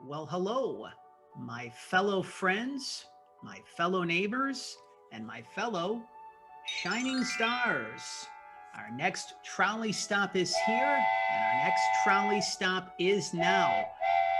Well, hello, my fellow friends, my fellow neighbors, and my fellow shining stars. Our next trolley stop is here, and our next trolley stop is now.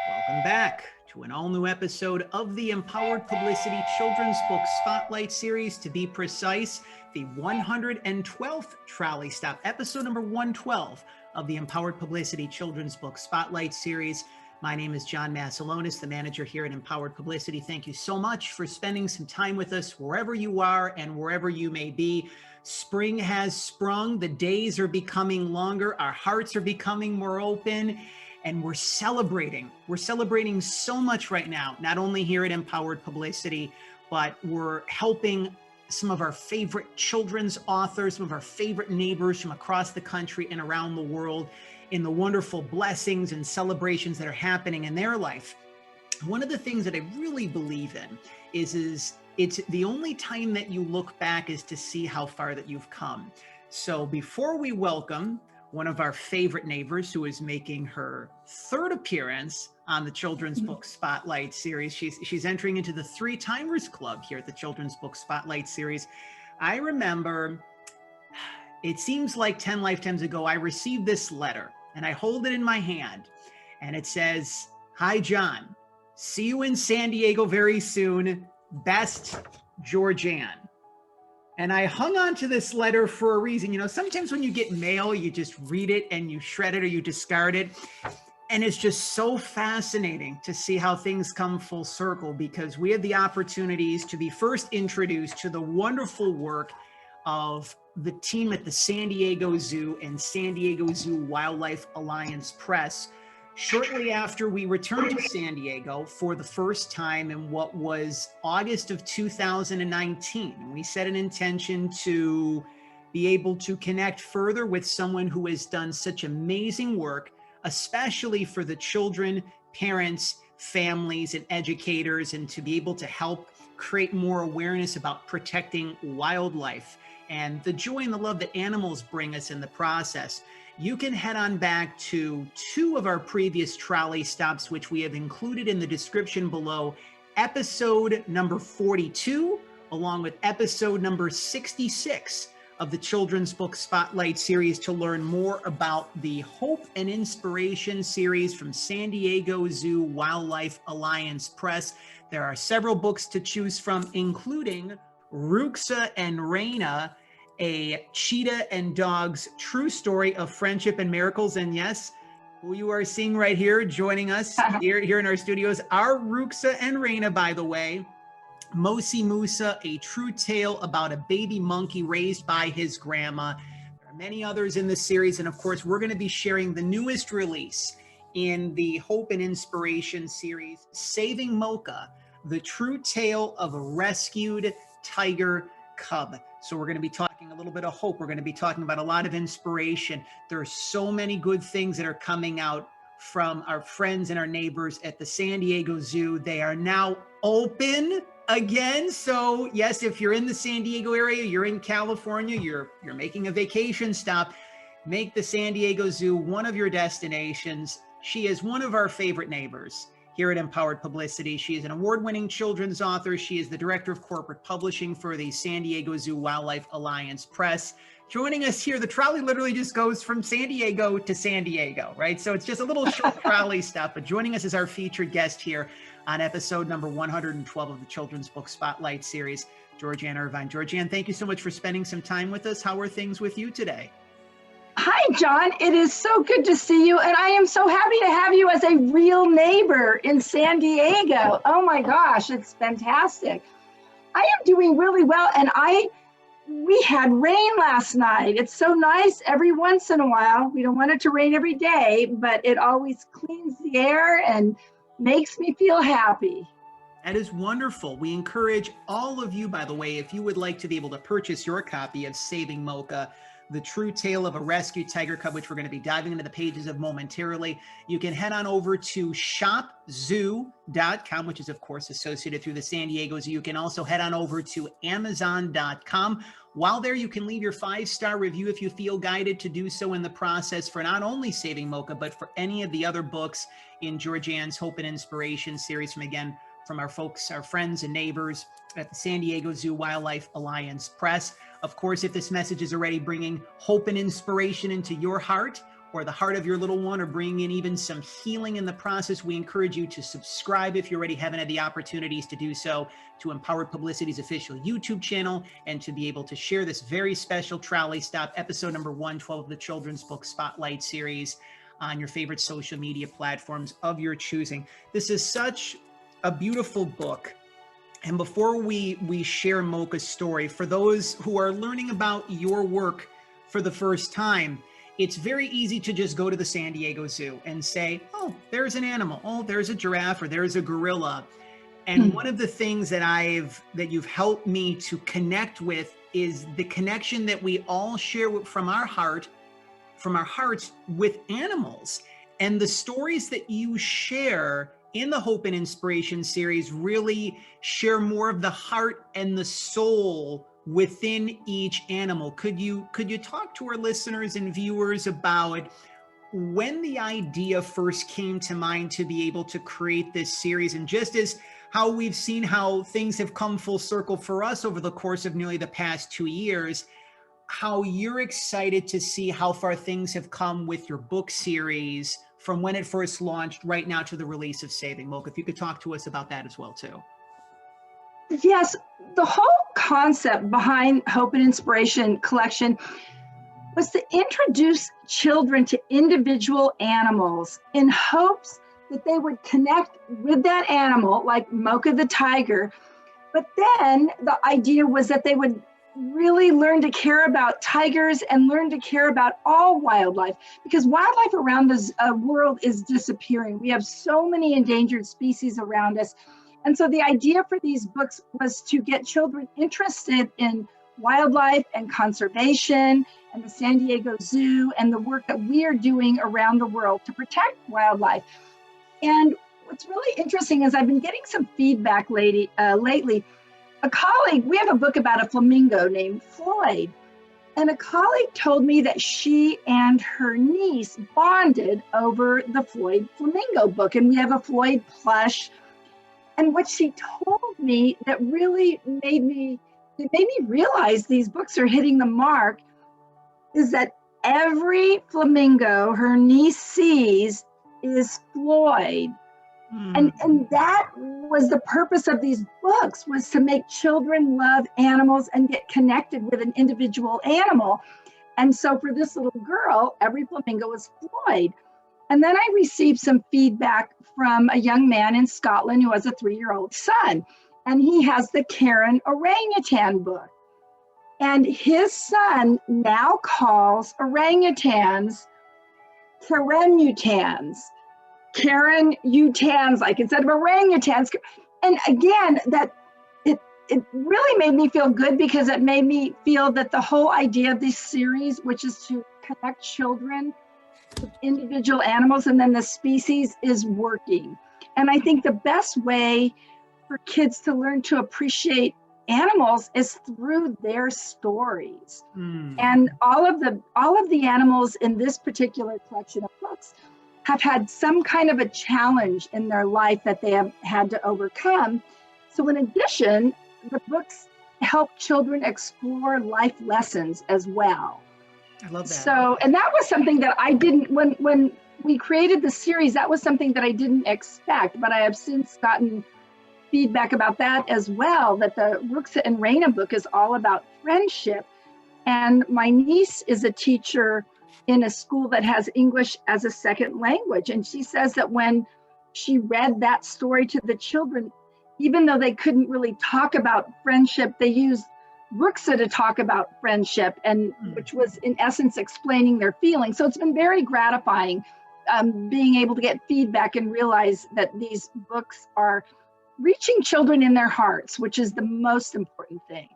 Welcome back to an all-new episode of the Empowered Publicity Children's Book Spotlight Series. To be precise, the 112th trolley stop, episode number 112 of the Empowered Publicity Children's Book Spotlight Series. My name is John Masiulionis, the manager here at Empowered Publicity. Thank you so much for spending some time with us wherever you are and wherever you may be. Spring has sprung, the days are becoming longer, our hearts are becoming more open, and we're celebrating. We're celebrating so much right now, not only here at Empowered Publicity, but we're helping some of our favorite children's authors, some of our favorite neighbors from across the country and around the world in the wonderful blessings and celebrations that are happening in their life. One of the things that I really believe in is it's the only time that you look back is to see how far that you've come. So before we welcome one of our favorite neighbors who is making her third appearance on the Children's Book Spotlight Series, she's entering into the Three Timers Club here at the Children's Book Spotlight Series. I remember, it seems like 10 lifetimes ago, I received this letter and I hold it in my hand and it says, "Hi, John. See you in San Diego very soon. Best, Georgeanne." And I hung on to this letter for a reason. You know, sometimes when you get mail, you just read it and you shred it or you discard it. And it's just so fascinating to see how things come full circle, because we had the opportunities to be first introduced to the wonderful work of the team at the San Diego Zoo and San Diego Zoo Wildlife Alliance Press shortly after we returned to San Diego for the first time in what was August of 2019. We set an intention to be able to connect further with someone who has done such amazing work, especially for the children, parents, families, and educators, and to be able to help create more awareness about protecting wildlife and the joy and the love that animals bring us in the process. You can head on back to two of our previous trolley stops, which we have included in the description below, episode number 42, along with episode number 66 of the Children's Book Spotlight Series, to learn more about the Hope and Inspiration series from San Diego Zoo Wildlife Alliance Press. There are several books to choose from, including Ruxa and Raina, a cheetah and dog's true story of friendship and miracles. And yes, who you are seeing right here, joining us here in our studios, are Ruxa and Raina, by the way. Mosi Musa, a true tale about a baby monkey raised by his grandma. There are many others in this series. And of course, we're going to be sharing the newest release in the Hope and Inspiration series, Saving Moka, the true tale of a rescued tiger cub. So we're going to be talking a little bit of hope. We're going to be talking about a lot of inspiration. There are so many good things that are coming out from our friends and our neighbors at the San Diego Zoo. They are now open again. So yes, if you're in the San Diego area, you're in California, you're making a vacation stop, make the San Diego Zoo one of your destinations. She is one of our favorite neighbors here at Empowered Publicity. She is an award-winning children's author. She is the director of corporate publishing for the San Diego Zoo Wildlife Alliance Press. Joining us here, the trolley literally just goes from San Diego to San Diego, right? So it's just a little short trolley stop, but joining us is our featured guest here on episode number 112 of the Children's Book Spotlight Series, Georgeanne Irvine. Georgeanne, thank you so much for spending some time with us. How are things with you today? Hi, John. It is so good to see you. And I am so happy to have you as a real neighbor in San Diego. Oh my gosh, it's fantastic. I am doing really well. And we had rain last night. It's so nice every once in a while. We don't want it to rain every day, but it always cleans the air and makes me feel happy. That is wonderful. We encourage all of you, by the way, if you would like to be able to purchase your copy of Saving Moka, the true tale of a rescued tiger cub, which we're going to be diving into the pages of momentarily, you can head on over to shopzoo.com, which is, of course, associated through the San Diego Zoo. You can also head on over to amazon.com. While there, you can leave your 5-star review if you feel guided to do so in the process for not only Saving Moka, but for any of the other books in Georgeanne's Hope and Inspiration series from our folks, our friends and neighbors at the San Diego Zoo Wildlife Alliance Press. Of course, if this message is already bringing hope and inspiration into your heart or the heart of your little one, or bringing in even some healing in the process, we encourage you to subscribe if you already haven't had the opportunities to do so, to Empowered Publicity's official YouTube channel, and to be able to share this very special Trolley Stop, episode number 112 of the Children's Book Spotlight series on your favorite social media platforms of your choosing. This is such a beautiful book. And before we share Moka's story, for those who are learning about your work for the first time, it's very easy to just go to the San Diego Zoo and say, oh, there's an animal. Oh, there's a giraffe, or there's a gorilla. And one of the things that you've helped me to connect with is the connection that we all share from our hearts with animals. And the stories that you share in the Hope and Inspiration series really share more of the heart and the soul within each animal. Could you talk to our listeners and viewers about when the idea first came to mind to be able to create this series, and just as how we've seen how things have come full circle for us over the course of nearly the past 2 years, how you're excited to see how far things have come with your book series from when it first launched right now to the release of Saving Moka. If you could talk to us about that as well too. Yes, the whole concept behind Hope and Inspiration collection was to introduce children to individual animals in hopes that they would connect with that animal, like Moka the tiger. But then the idea was that they would really learn to care about tigers and learn to care about all wildlife, because wildlife around the world is disappearing. We have so many endangered species around us. And so the idea for these books was to get children interested in wildlife and conservation and the San Diego Zoo and the work that we are doing around the world to protect wildlife. And what's really interesting is I've been getting some feedback lately. A colleague, we have a book about a flamingo named Floyd, and a colleague told me that she and her niece bonded over the Floyd flamingo book, and we have a Floyd plush. And what she told me that really made me realize these books are hitting the mark is that every flamingo her niece sees is Floyd. And that was the purpose of these books, was to make children love animals and get connected with an individual animal. And so for this little girl, every flamingo was Floyd. And then I received some feedback from a young man in Scotland who has a 3-year-old son, and he has the Karen orangutan book. And his son now calls orangutans Karen-utans, like instead of orangutans. And again, that it really made me feel good, because it made me feel that the whole idea of this series, which is to connect children with individual animals and then the species, is working. And I think the best way for kids to learn to appreciate animals is through their stories. And all of the animals in this particular collection of books have had some kind of a challenge in their life that they have had to overcome. So in addition, the books help children explore life lessons as well. I love that. So, and that was something that I didn't, when we created the series, that was something that I didn't expect, but I have since gotten feedback about that as well, that the Rooksa and Raina book is all about friendship. And my niece is a teacher in a school that has English as a second language. And she says that when she read that story to the children, even though they couldn't really talk about friendship, they used Rooksa to talk about friendship, and which was in essence explaining their feelings. So it's been very gratifying being able to get feedback and realize that these books are reaching children in their hearts, which is the most important thing.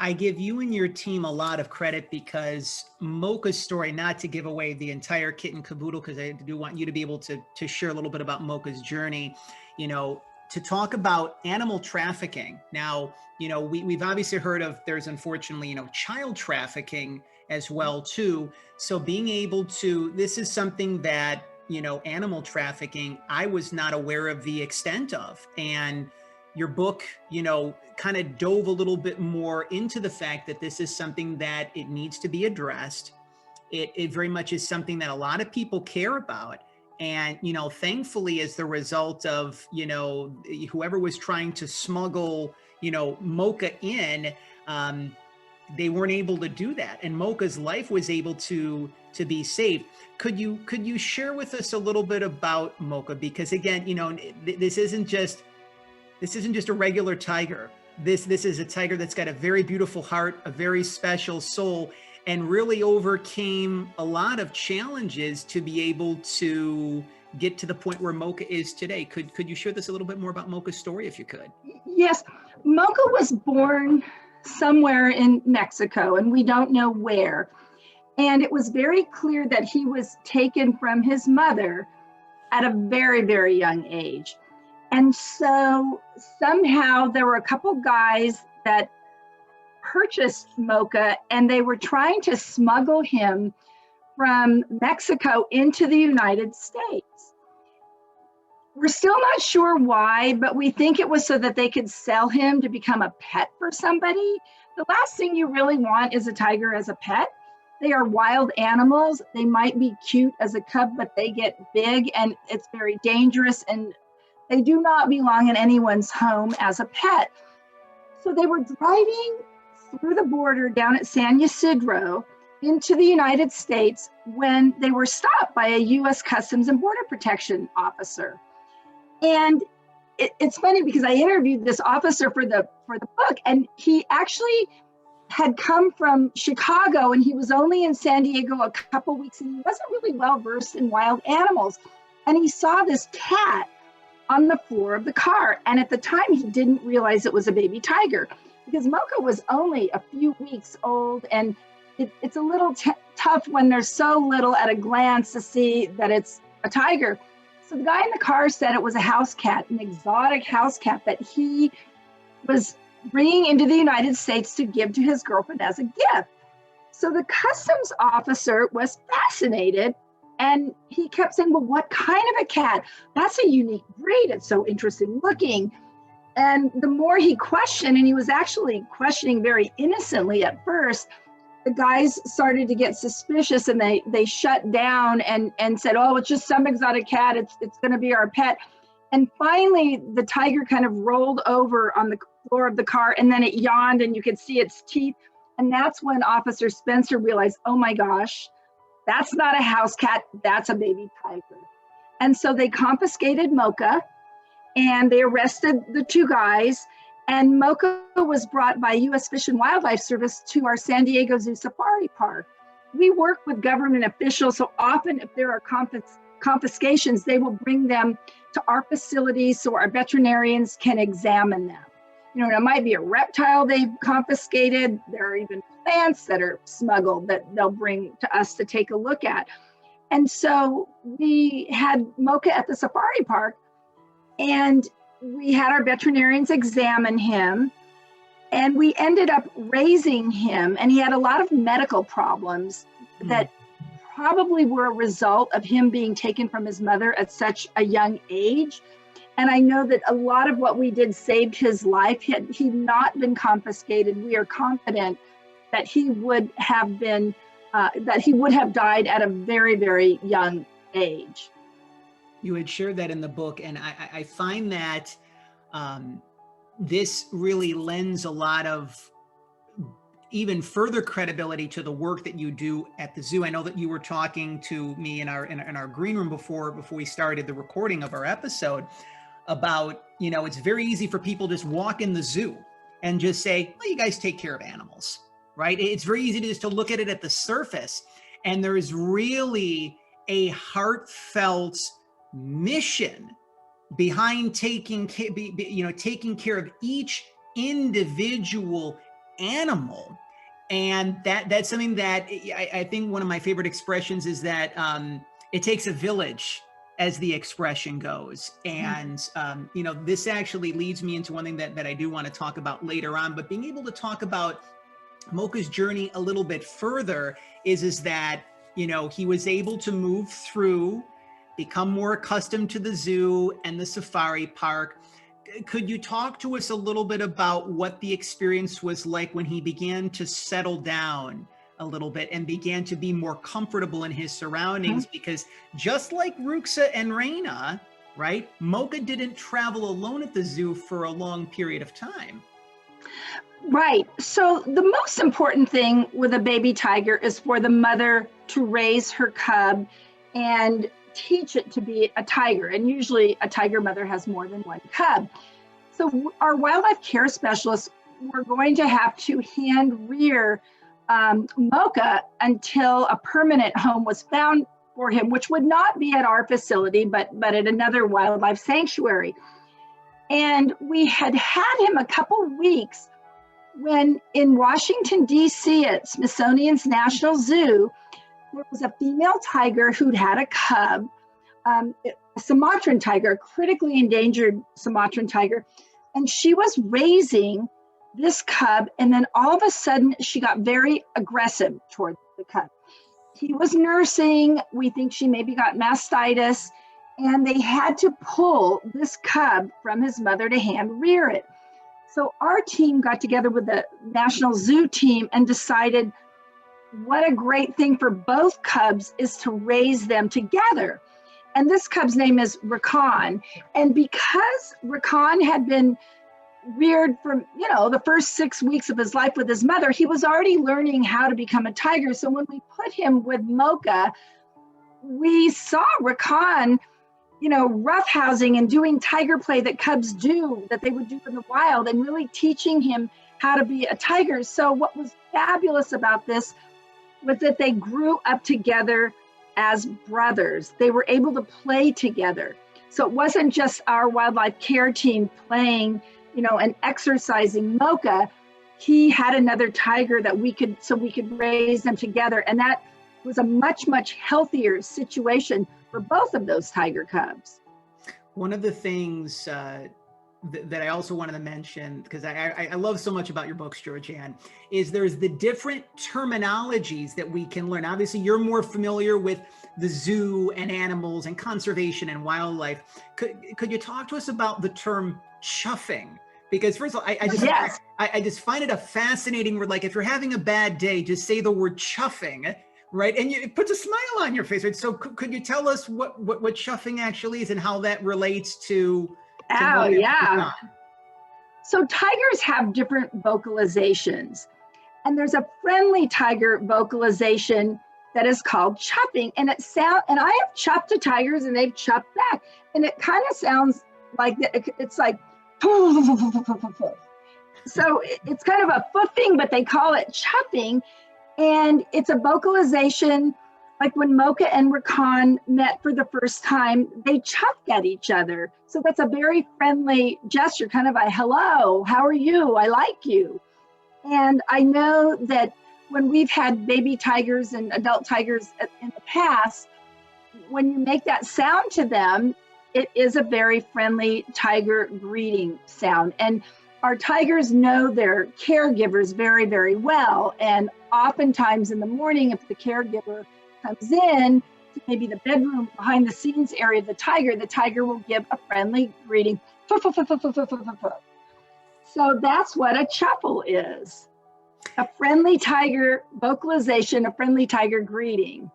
I give you and your team a lot of credit, because Moka's story, not to give away the entire kit and caboodle, because I do want you to be able to share a little bit about Moka's journey. You know, to talk about animal trafficking. Now, we've obviously heard of, there's unfortunately, child trafficking as well too. So being able to, this is something that, animal trafficking, I was not aware of the extent of. And your book, kind of dove a little bit more into the fact that this is something that it needs to be addressed. It very much is something that a lot of people care about. And, thankfully, as the result of, whoever was trying to smuggle, Moka in, they weren't able to do that. And Moka's life was able to be saved. Could you share with us a little bit about Moka? Because again, this isn't just a regular tiger. This is a tiger that's got a very beautiful heart, a very special soul, and really overcame a lot of challenges to be able to get to the point where Moka is today. Could you share this a little bit more about Moka's story, if you could? Yes, Moka was born somewhere in Mexico, and we don't know where. And it was very clear that he was taken from his mother at a very, very young age. And so somehow there were a couple guys that purchased Moka, and they were trying to smuggle him from Mexico into the United States. We're still not sure why, but we think it was so that they could sell him to become a pet for somebody. The last thing you really want is a tiger as a pet. They are wild animals. They might be cute as a cub, but they get big and it's very dangerous, and they do not belong in anyone's home as a pet. So they were driving through the border down at San Ysidro into the United States when they were stopped by a U.S. Customs and Border Protection officer. And it's funny because I interviewed this officer for the book, and he actually had come from Chicago, and he was only in San Diego a couple weeks, and he wasn't really well versed in wild animals. And he saw this cat on the floor of the car. And at the time, he didn't realize it was a baby tiger because Moka was only a few weeks old. And it's a little tough when there's so little at a glance to see that it's a tiger. So the guy in the car said it was a house cat, an exotic house cat that he was bringing into the United States to give to his girlfriend as a gift. So the customs officer was fascinated, and he kept saying, well, what kind of a cat? That's a unique breed. It's so interesting looking. And the more he questioned, and he was actually questioning very innocently at first, the guys started to get suspicious, and they shut down and said, oh, it's just some exotic cat. It's going to be our pet. And finally, the tiger kind of rolled over on the floor of the car, and then it yawned, and you could see its teeth. And that's when Officer Spencer realized, oh my gosh, that's not a house cat, that's a baby tiger. And so they confiscated Moka, and they arrested the two guys, and Moka was brought by U.S. Fish and Wildlife Service to our San Diego Zoo Safari Park. We work with government officials, so often if there are confiscations, they will bring them to our facilities so our veterinarians can examine them. It might be a reptile they've confiscated. There are even plants that are smuggled that they'll bring to us to take a look at. And so we had Moka at the safari park, and we had our veterinarians examine him, and we ended up raising him, and he had a lot of medical problems that probably were a result of him being taken from his mother at such a young age. And I know that a lot of what we did saved his life. Had he not been confiscated, we are confident that he would have been, that he would have died at a very, very young age. You had shared that in the book, and I find that this really lends a lot of even further credibility to the work that you do at the zoo. I know that you were talking to me in our green room before we started the recording of our episode about, it's very easy for people to just walk in the zoo and just say, well, you guys take care of animals, right? It's very easy to just to look at it at the surface. And there is really a heartfelt mission behind taking care of each individual animal. And that's something that I think one of my favorite expressions is that it takes a village, as the expression goes. And, you know, this actually leads me into one thing that I do want to talk about later on, but being able to talk about Moka's journey a little bit further is that, you know, he was able to move through, become more accustomed to the zoo and the safari park. Could you talk to us a little bit about what the experience was like when he began to settle down a little bit and began to be more comfortable in his surroundings? Because just like Ruxa and Reina, right, Moka didn't travel alone at the zoo for a long period of time. Right. So the most important thing with a baby tiger is for the mother to raise her cub and teach it to be a tiger. And usually a tiger mother has more than one cub. So our wildlife care specialists were going to have to hand rear Moka until a permanent home was found for him, which would not be at our facility, but at another wildlife sanctuary. And we had him a couple weeks when in Washington, D.C. at Smithsonian's National Zoo, there was a female tiger who'd had a cub, a Sumatran tiger, a critically endangered Sumatran tiger, and she was raising this cub, and then all of a sudden she got very aggressive toward the cub. He was nursing, we think she maybe got mastitis, and they had to pull this cub from his mother to hand rear it. So our team got together with the National Zoo team and decided what a great thing for both cubs is to raise them together. And this cub's name is Rakan. And because Rakan had been reared from, you know, the first 6 weeks of his life with his mother, he was already learning how to become a tiger. So when we put him with Moka, we saw Rakan, you know, roughhousing and doing tiger play that cubs do, that they would do in the wild, and really teaching him how to be a tiger. So what was fabulous about this was that they grew up together as brothers. They were able to play together. So it wasn't just our wildlife care team playing, you know, and exercising Moka. He had another tiger that we could raise them together. And that was a much, much healthier situation for both of those tiger cubs. One of the things that I also wanted to mention, because I love so much about your books, Georgeanne, is there's the different terminologies that we can learn. Obviously, you're more familiar with the zoo and animals and conservation and wildlife. Could you talk to us about the term chuffing? Because first of all, I just find it a fascinating word. Like if you're having a bad day, just say the word chuffing, right? And it puts a smile on your face, right? So could you tell us what chuffing actually is and how that relates to Oh, yeah. So tigers have different vocalizations. And there's a friendly tiger vocalization that is called chuffing. And I have chuffed to tigers and they've chuffed back. And it kind of sounds like, it's like, so it's kind of a foofing, but they call it chuffing. And it's a vocalization, like when Moka and Rakan met for the first time, they chuffed at each other. So that's a very friendly gesture, kind of a hello, how are you? I like you. And I know that when we've had baby tigers and adult tigers in the past, when you make that sound to them, it is a very friendly tiger greeting sound. And our tigers know their caregivers very, very well. And oftentimes in the morning, if the caregiver comes in to maybe the bedroom behind the scenes area of the tiger will give a friendly greeting. So that's what a chuffle is. A friendly tiger vocalization, a friendly tiger greeting.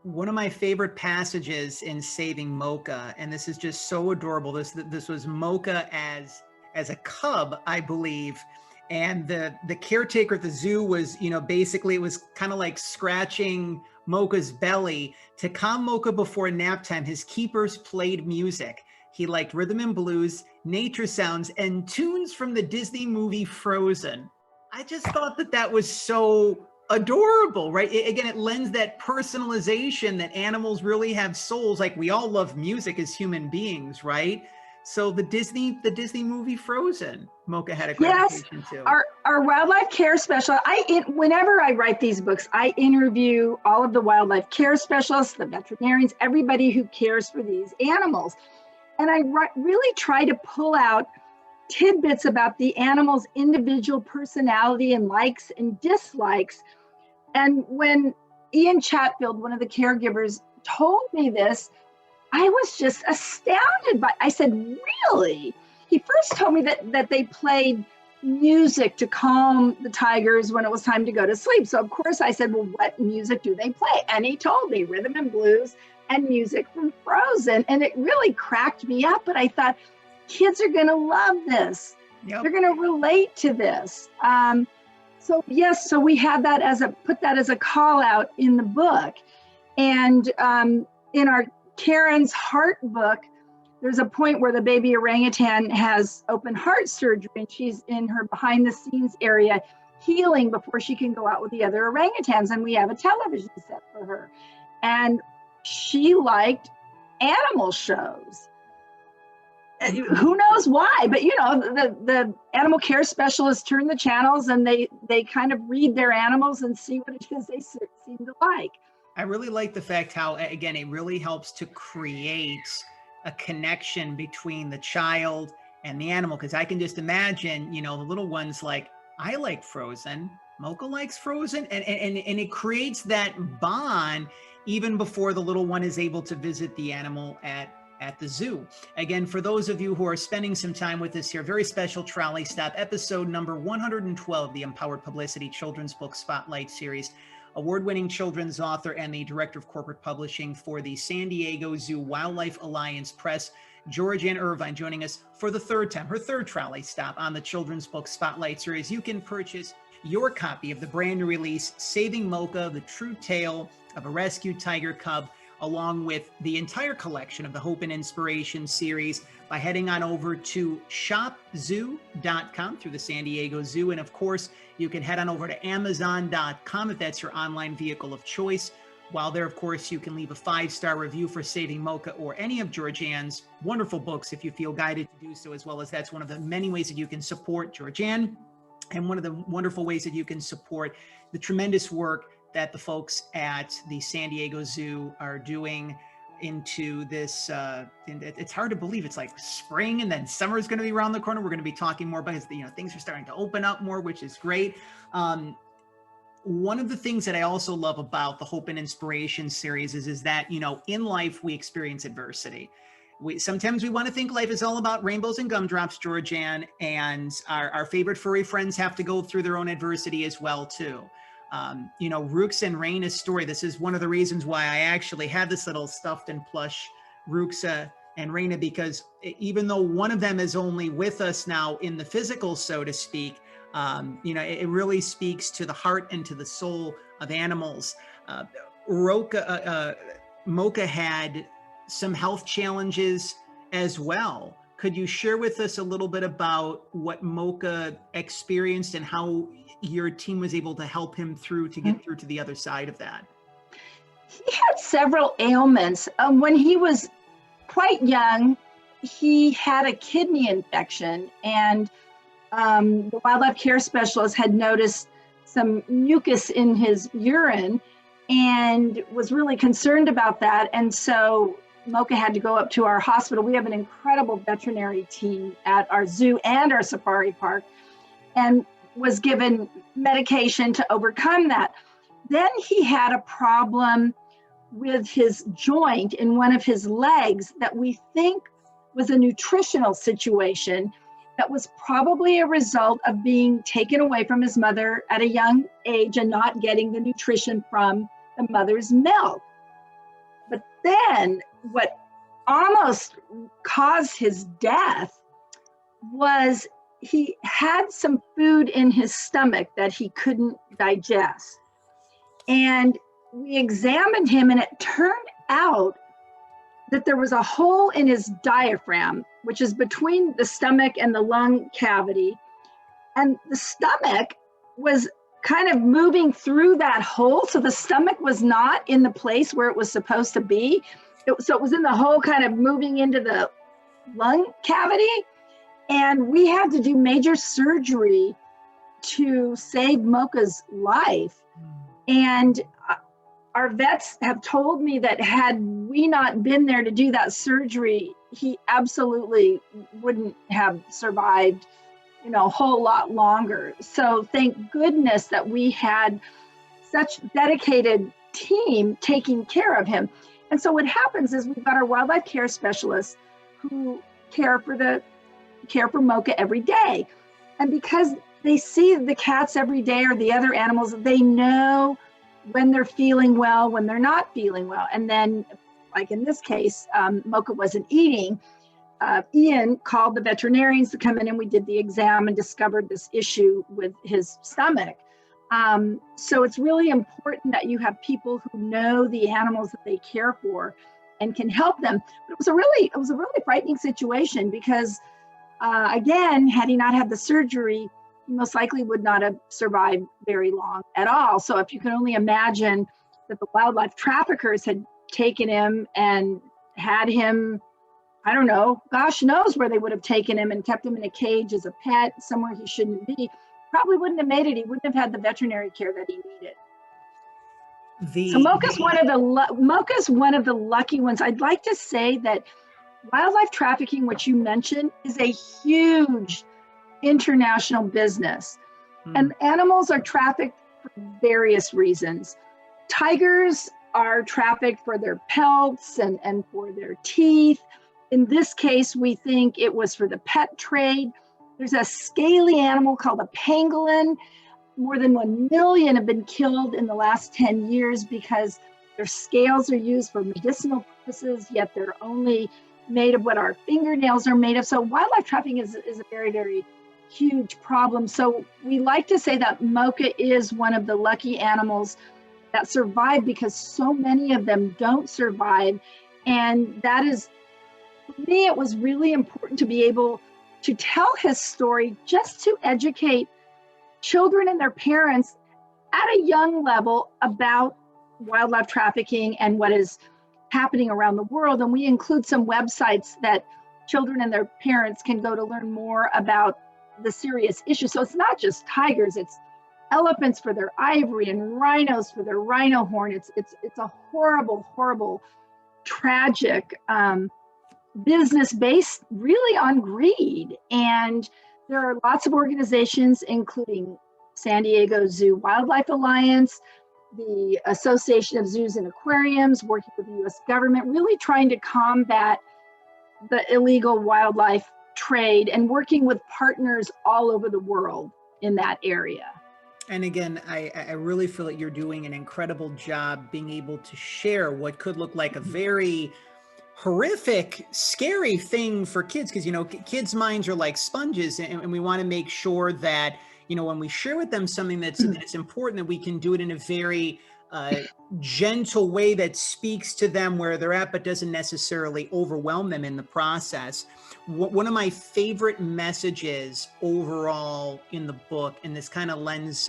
One of my favorite passages in Saving Moka, and this is just so adorable. This was Moka as a cub, I believe. And the caretaker at the zoo was, you know, basically it was kind of like scratching Moka's belly. To calm Moka before nap time, his keepers played music. He liked rhythm and blues, nature sounds, and tunes from the Disney movie Frozen. I just thought that was so adorable, right? Again, it lends that personalization that animals really have souls. Like we all love music as human beings, right? So the Disney movie Frozen, Moka had a Yes, gravitation to. our wildlife care specialist, whenever I write these books, I interview all of the wildlife care specialists, the veterinarians, everybody who cares for these animals. And I really try to pull out tidbits about the animal's individual personality and likes and dislikes. And when Ian Chatfield, one of the caregivers, told me this, I was just astounded I said, really? He first told me that they played music to calm the tigers when it was time to go to sleep. So of course I said, well, what music do they play? And he told me rhythm and blues and music from Frozen. And it really cracked me up. But I thought, kids are gonna love this. Yep. They're gonna relate to this. So yes, so we had that put that as a call out in the book. And in our Karen's heart book, there's a point where the baby orangutan has open heart surgery and she's in her behind the scenes area healing before she can go out with the other orangutans. And we have a television set for her. And she liked animal shows. Who knows why, but the animal care specialists turn the channels and they kind of read their animals and see what it is they seem to like. I really like the fact how, again, it really helps to create a connection between the child and the animal. Because I can just imagine, the little ones like, I like Frozen, Moka likes Frozen, and it creates that bond even before the little one is able to visit the animal at the zoo. Again, for those of you who are spending some time with us here, very special Trolley Stop, episode number 112, the Empowered Publicity Children's Book Spotlight Series. Award-winning children's author and the director of corporate publishing for the San Diego Zoo Wildlife Alliance Press, Georgeanne Irvine, joining us for the third time, her third Trolley Stop on the Children's Book Spotlight Series. You can purchase your copy of the brand new release, Saving Moka, The True Tale of a Rescued Tiger Cub, along with the entire collection of the Hope and Inspiration series by heading on over to shopzoo.com through the San Diego Zoo. And of course, you can head on over to amazon.com if that's your online vehicle of choice. While there, of course, you can leave a 5-star review for Saving Moka or any of Georgeanne's wonderful books if you feel guided to do so, as well as that's one of the many ways that you can support Georgeanne and one of the wonderful ways that you can support the tremendous work that the folks at the San Diego Zoo are doing into this. It's hard to believe it's like spring and then summer is going to be around the corner. We're going to be talking more because things are starting to open up more, which is great. One of the things that I also love about the Hope and Inspiration series is that, in life we experience adversity. Sometimes we want to think life is all about rainbows and gumdrops, Georgeanne, and our favorite furry friends have to go through their own adversity as well too. Rooks and Raina's story. This is one of the reasons why I actually have this little stuffed and plush Rooks and Raina, because even though one of them is only with us now in the physical, so to speak, it really speaks to the heart and to the soul of animals. Moka had some health challenges as well. Could you share with us a little bit about what Moka experienced and how your team was able to help him to get through to the other side of that? He had several ailments. When he was quite young, he had a kidney infection, and the wildlife care specialist had noticed some mucus in his urine and was really concerned about that. And so Moka had to go up to our hospital. We have an incredible veterinary team at our zoo and our safari park, and was given medication to overcome that. Then he had a problem with his joint in one of his legs that we think was a nutritional situation that was probably a result of being taken away from his mother at a young age and not getting the nutrition from the mother's milk. But then what almost caused his death was he had some food in his stomach that he couldn't digest. And we examined him, and it turned out that there was a hole in his diaphragm, which is between the stomach and the lung cavity. And the stomach was kind of moving through that hole. So the stomach was not in the place where it was supposed to be. So it was in the hole, kind of moving into the lung cavity, and we had to do major surgery to save Moka's life. And our vets have told me that had we not been there to do that surgery, he absolutely wouldn't have survived, a whole lot longer. So thank goodness that we had such dedicated team taking care of him. And so what happens is we've got our wildlife care specialists who care for Moka every day. And because they see the cats every day or the other animals, they know when they're feeling well, when they're not feeling well. And then, like in this case, Moka wasn't eating. Ian called the veterinarians to come in, and we did the exam and discovered this issue with his stomach. So it's really important that you have people who know the animals that they care for and can help them. But it was a really frightening situation because, again, had he not had the surgery, he most likely would not have survived very long at all. So if you can only imagine that the wildlife traffickers had taken him and had him, I don't know, gosh knows where they would have taken him and kept him in a cage as a pet somewhere he shouldn't be, probably wouldn't have made it. He wouldn't have had the veterinary care that he needed. So Moka's one of the lucky ones. I'd like to say that wildlife trafficking, which you mentioned, is a huge international business. And animals are trafficked for various reasons. Tigers are trafficked for their pelts and for their teeth. In this case, we think it was for the pet trade. There's a scaly animal called a pangolin. More than 1 million have been killed in the last 10 years because their scales are used for medicinal purposes, yet they're only made of what our fingernails are made of. So wildlife trafficking is a very, very huge problem. So we like to say that Moka is one of the lucky animals that survive because so many of them don't survive. And that is, for me, it was really important to be able to tell his story just to educate children and their parents at a young level about wildlife trafficking and what is happening around the world. And we include some websites that children and their parents can go to learn more about the serious issue. So it's not just tigers, it's elephants for their ivory and rhinos for their rhino horn. It's a horrible, horrible, tragic business based really on greed. And there are lots of organizations, including San Diego Zoo Wildlife Alliance, the Association of Zoos and Aquariums, working with the US government, really trying to combat the illegal wildlife trade and working with partners all over the world in that area. And again, I really feel that you're doing an incredible job being able to share what could look like a very horrific, scary thing for kids, because, kids' minds are like sponges, and we want to make sure that, when we share with them something that's important, that we can do it in a very gentle way that speaks to them where they're at, but doesn't necessarily overwhelm them in the process. One of my favorite messages overall in the book, and this kind of lends,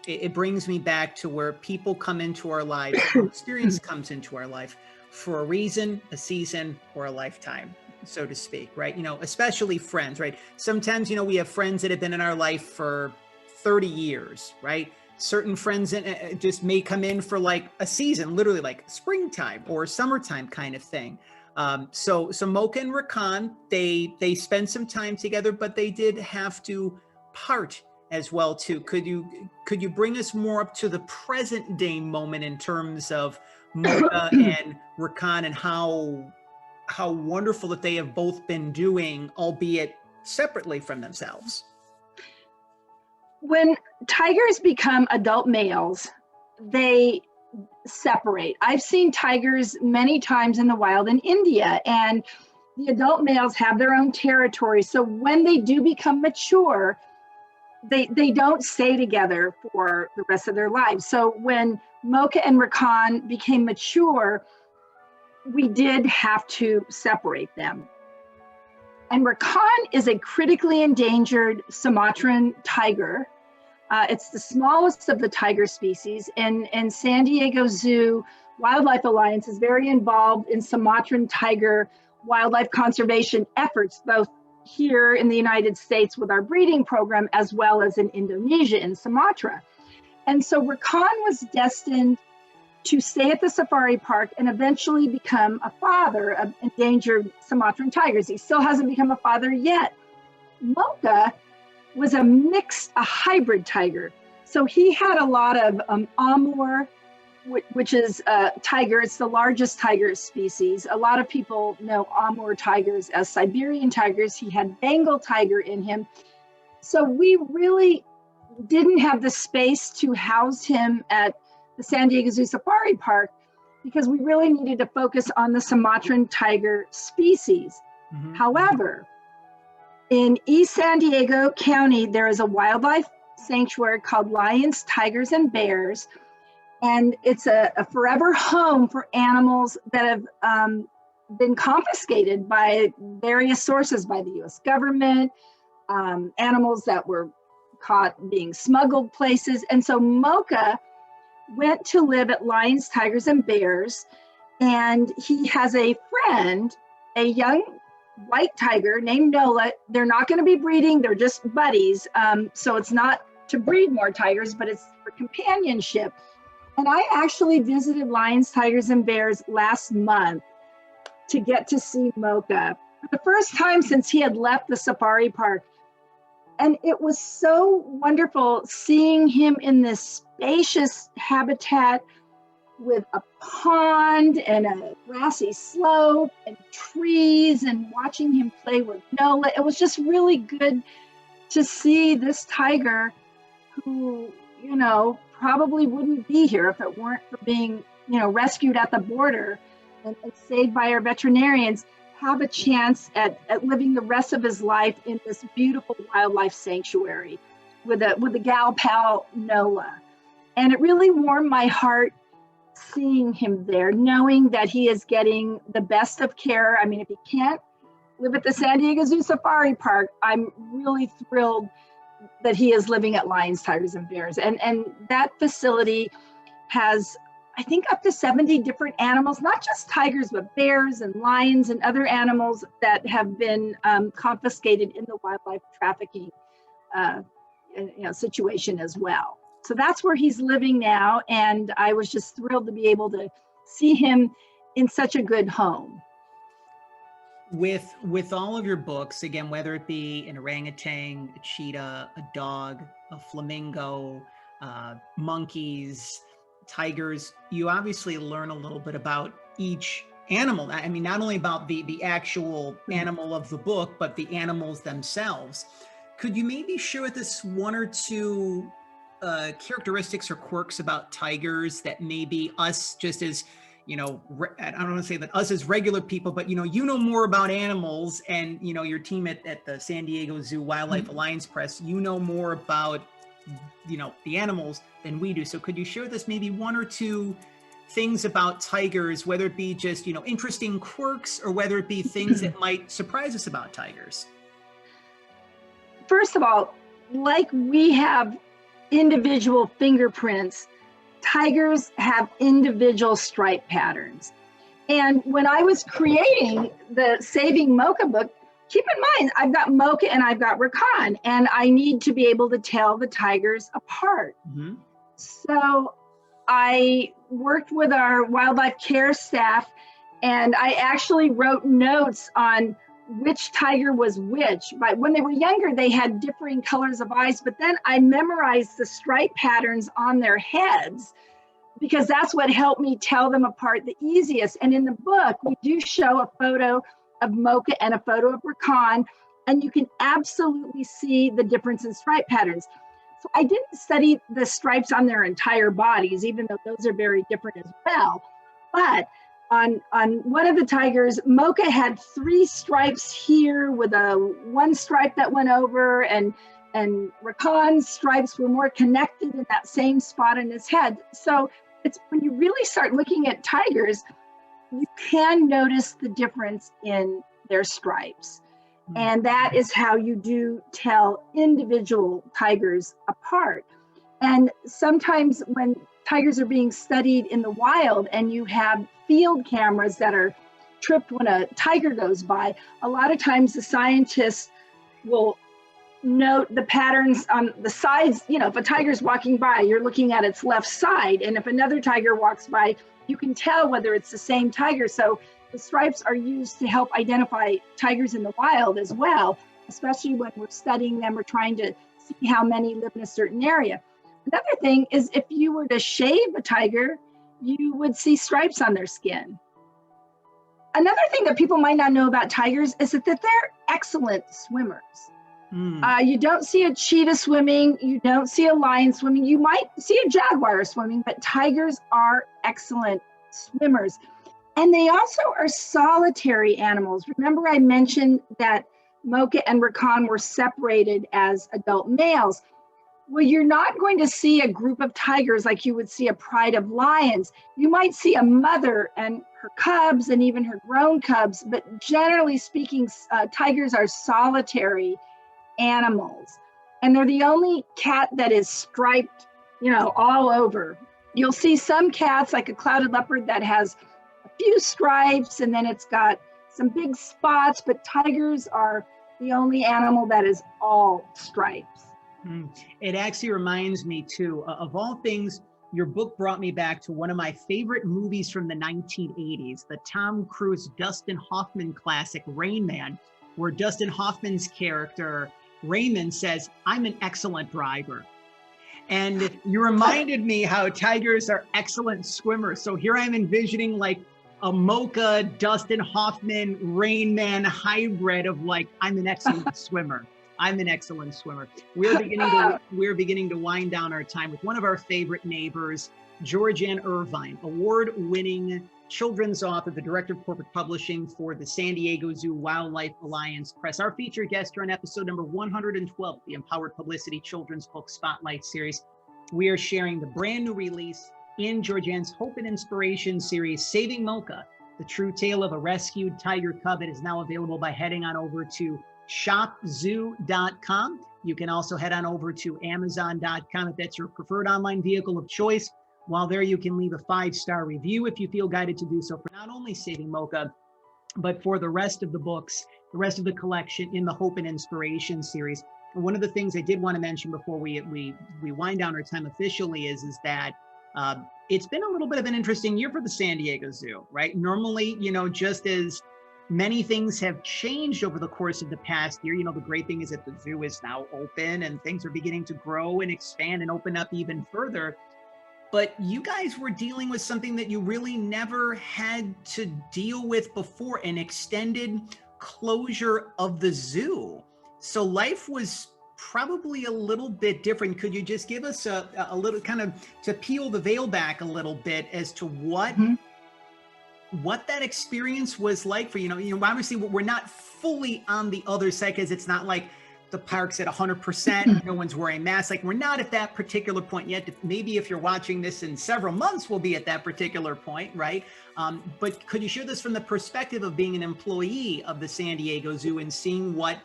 it brings me back to where people come into our lives, experience comes into our life for a reason, a season, or a lifetime, so to speak, right? Especially friends, right? Sometimes, we have friends that have been in our life for 30 years, right? Certain friends just may come in for like a season, literally like springtime or summertime kind of thing. So Moka and Rakan, they spent some time together, but they did have to part as well too. Could you bring us more up to the present day moment in terms of Moka and Rakan and how wonderful that they have both been doing, albeit separately from themselves? When tigers become adult males, they separate. I've seen tigers many times in the wild in India, and the adult males have their own territory. So when they do become mature, they don't stay together for the rest of their lives. So when Moka and Rakan became mature, we did have to separate them. And Rakan is a critically endangered Sumatran tiger. It's the smallest of the tiger species, and San Diego Zoo Wildlife Alliance is very involved in Sumatran tiger wildlife conservation efforts, both here in the United States with our breeding program, as well as in Indonesia and Sumatra. And so Rakan was destined to stay at the safari park and eventually become a father of endangered Sumatran tigers. He still hasn't become a father yet. Moka was a hybrid tiger. So he had a lot of Amur, which is a tiger. It's the largest tiger species. A lot of people know Amur tigers as Siberian tigers. He had Bengal tiger in him. So we really didn't have the space to house him at the San Diego Zoo Safari Park because we really needed to focus on the Sumatran tiger species. Mm-hmm. However, in East San Diego County, there is a wildlife sanctuary called Lions, Tigers, and Bears. And it's a forever home for animals that have been confiscated by various sources, by the US government, animals that were caught being smuggled places. And so Moka went to live at Lions, Tigers, and Bears. And he has a friend, a young white tiger named Nola. They're not going to be breeding, they're just buddies. So it's not to breed more tigers, but it's for companionship. And I actually visited Lions, Tigers, and Bears last month to get to see Moka for the first time since he had left the safari park. And it was so wonderful seeing him in this spacious habitat with a pond and a grassy slope and trees and watching him play with Nola. It was just really good to see this tiger who, you know, probably wouldn't be here if it weren't for being, you know, rescued at the border and saved by our veterinarians, have a chance at living the rest of his life in this beautiful wildlife sanctuary with a gal pal, Nola. And it really warmed my heart seeing him there, knowing that he is getting the best of care. I mean, if he can't live at the San Diego Zoo Safari Park, I'm really thrilled that he is living at Lions, Tigers, and Bears. And that facility has, I think, up to 70 different animals, not just tigers, but bears and lions and other animals that have been confiscated in the wildlife trafficking situation as well. So that's where he's living now. And I was just thrilled to be able to see him in such a good home. With all of your books, again, whether it be an orangutan, a cheetah, a dog, a flamingo, monkeys, tigers, you obviously learn a little bit about each animal. I mean, not only about the actual animal of the book, but the animals themselves. Could you maybe share with us one or two characteristics or quirks about tigers that maybe us just as, you know, I don't want to say that us as regular people, but, you know more about animals and, you know, your team at the San Diego Zoo Wildlife Alliance Press, you know more about, you know, the animals than we do. So could you share with us maybe one or two things about tigers, whether it be just, you know, interesting quirks or whether it be things that might surprise us about tigers? First of all, like we have individual fingerprints, tigers have individual stripe patterns. And when I was creating the Saving Moka book, keep in mind, I've got Moka and I've got Rakan, and I need to be able to tell the tigers apart. Mm-hmm. So I worked with our wildlife care staff, and I actually wrote notes on which tiger was which. But when they were younger, they had differing colors of eyes, but then I memorized the stripe patterns on their heads because that's what helped me tell them apart the easiest. And in the book, we do show a photo of Moka and a photo of Rakan, and you can absolutely see the difference in stripe patterns. So I didn't study the stripes on their entire bodies, even though those are very different as well. But on one of the tigers, Moka had 3 stripes here with one stripe that went over, and Rakan's stripes were more connected in that same spot in his head. So it's when you really start looking at tigers, you can notice the difference in their stripes. And that is how you do tell individual tigers apart. And sometimes when tigers are being studied in the wild and you have field cameras that are tripped when a tiger goes by, a lot of times the scientists will note the patterns on the sides. You know, if a tiger's walking by, you're looking at its left side. And if another tiger walks by, you can tell whether it's the same tiger. So the stripes are used to help identify tigers in the wild as well, especially when we're studying them or trying to see how many live in a certain area. Another thing is if you were to shave a tiger, you would see stripes on their skin. Another thing that people might not know about tigers is that they're excellent swimmers. You don't see a cheetah swimming, you don't see a lion swimming, you might see a jaguar swimming, but tigers are excellent swimmers. And they also are solitary animals. Remember I mentioned that Moka and Rakan were separated as adult males. Well, you're not going to see a group of tigers like you would see a pride of lions. You might see a mother and her cubs and even her grown cubs, but generally speaking, tigers are solitary animals. And they're the only cat that is striped, you know, all over. You'll see some cats like a clouded leopard that has a few stripes and then it's got some big spots, but tigers are the only animal that is all stripes. It actually reminds me too, of all things, your book brought me back to one of my favorite movies from the 1980s, the Tom Cruise, Dustin Hoffman classic, Rain Man, where Dustin Hoffman's character, Raymond, says, "I'm an excellent driver." And you reminded me how tigers are excellent swimmers. So here I'm envisioning like a Moka, Dustin Hoffman, Rain Man hybrid of like, I'm an excellent swimmer. I'm an excellent swimmer. We're beginning to wind down our time with one of our favorite neighbors, Georgeanne Irvine, award-winning children's author, the director of corporate publishing for the San Diego Zoo Wildlife Alliance Press. Our featured guest on episode number 112, the Empowered Publicity Children's Book Spotlight Series. We are sharing the brand new release in Georgeanne's Hope and Inspiration series, Saving Moka, the true tale of a rescued tiger cub. It is now available by heading on over to shopzoo.com. You can also head on over to amazon.com if that's your preferred online vehicle of choice. While there, you can leave a 5-star review if you feel guided to do so for not only Saving Moka, but for the rest of the books, the rest of the collection in the Hope and Inspiration series. And one of the things I did want to mention before we wind down our time officially is that it's been a little bit of an interesting year for the San Diego Zoo, right? Normally, you know, just as many things have changed over the course of the past year, you know, the great thing is that the zoo is now open and things are beginning to grow and expand and open up even further. But you guys were dealing with something that you really never had to deal with before, an extended closure of the zoo. So life was probably a little bit different. Could you just give us a little kind of to peel the veil back a little bit as to what that experience was like for you? Obviously we're not fully on the other side because it's not like the park's at 100%, no one's wearing masks. Like we're not at that particular point yet. Maybe if you're watching this in several months, we'll be at that particular point, right? But could you share this from the perspective of being an employee of the San Diego Zoo and seeing what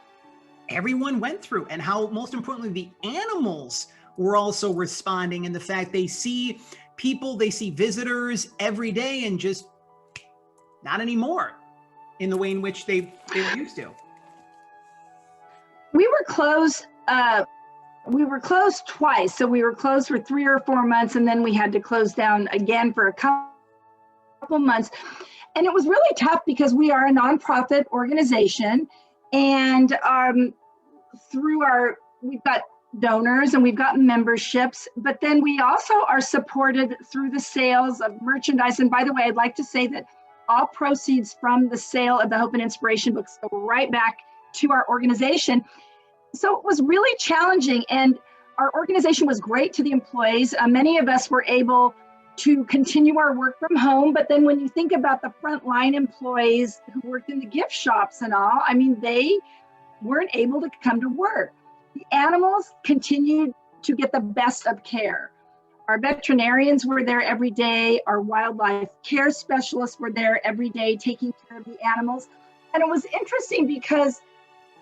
everyone went through and how, most importantly, the animals were also responding, and the fact they see people, they see visitors every day and just not anymore in the way in which they were used to. We were closed. We were closed twice. So we were closed for 3 or 4 months, and then we had to close down again for a couple months. And it was really tough because we are a nonprofit organization, and we've got donors and we've got memberships, but then we also are supported through the sales of merchandise. And by the way, I'd like to say that all proceeds from the sale of the Hope and Inspiration books go right back to our organization. So it was really challenging, and our organization was great to the employees. Many of us were able to continue our work from home, but then when you think about the frontline employees who worked in the gift shops and all, I mean, they weren't able to come to work. The animals continued to get the best of care. Our veterinarians were there every day. Our wildlife care specialists were there every day taking care of the animals. And it was interesting because